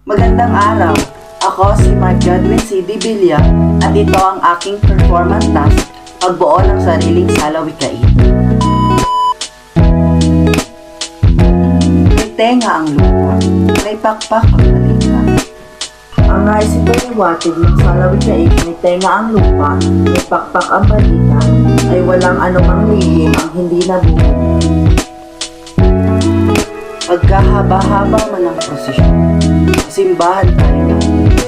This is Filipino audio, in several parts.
Magandang araw! Ako si Mark Godwin C. Villa at ito ang aking performance task, pagbuo ng sariling salawikain. May tenga ang lupa, may pakpak ang balita. Ang nais ito'y iwatid ng salawikain, may tenga ang lupa, may pakpak ang balita, ay walang anumang lihim ang hindi nabubuo. Pagkahaba-haba man ang prosesyon, simbahan pa rin ang tuloy.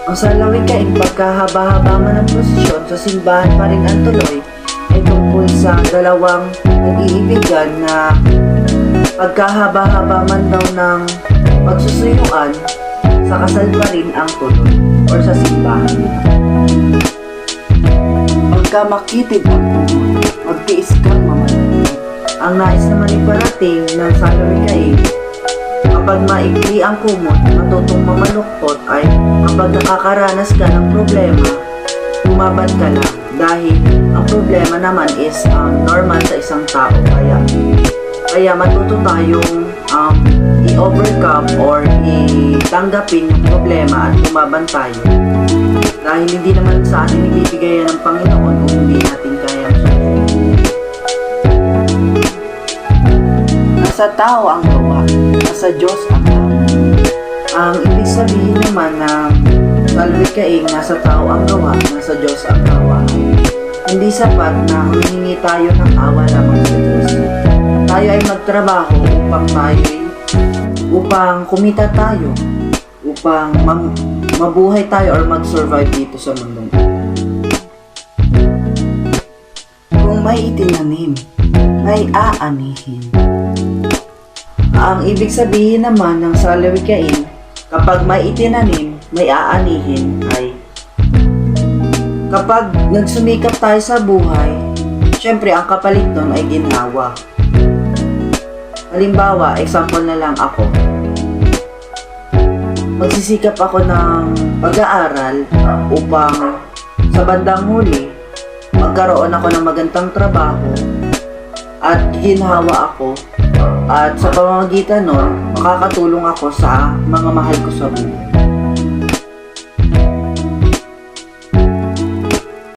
Ang salawikain, pagkahaba-haba man ang prosesyon, sa simbahan pa rin ang tuloy, ay tungkol sa dalawang nag-iibigan na pagkahaba-haba man daw ng pagsusuyuan, sa kasal pa rin ang tuloy or sa simbahan. Pagka makitid ang tuloy, magtiis kang mamalaki. Ang nais naman iparating ng salawikain, kapag maikli ang kumot, matutong mamaluktot ay kapag nakakaranas ka ng problema, lumaban ka lang dahil ang problema naman is normal sa isang tao. Kaya matuto tayong i-overcome or itanggapin yung problema at lumaban tayo. Dahil hindi naman sa atin ibibigay ng Panginoon kung hindi natin kaya. Nasa tao ang gawa, nasa Diyos ang gawa. Ang ibig sabihin naman ng salawikain, nasa tao ang gawa, nasa Diyos ang gawa, hindi sapat na humingi tayo ng awa lamang sa Diyos. Tayo ay magtrabaho upang kumita tayo, upang mabuhay tayo or mag-survive dito sa mundong ito. Kung may itinanim, may aanihin. Ang ibig sabihin naman ng salawikain, kapag may itinanim, may aanihin ay kapag nagsumikap tayo sa buhay, syempre ang kapalit nun ay ginhawa. Halimbawa, example na lang ako. Magsisikap ako ng pag-aaral upang sa bandang huli, magkaroon ako ng magandang trabaho at ginhawa ako. At sa pamamagitan nun, makakatulong ako sa mga mahal ko sa buhay.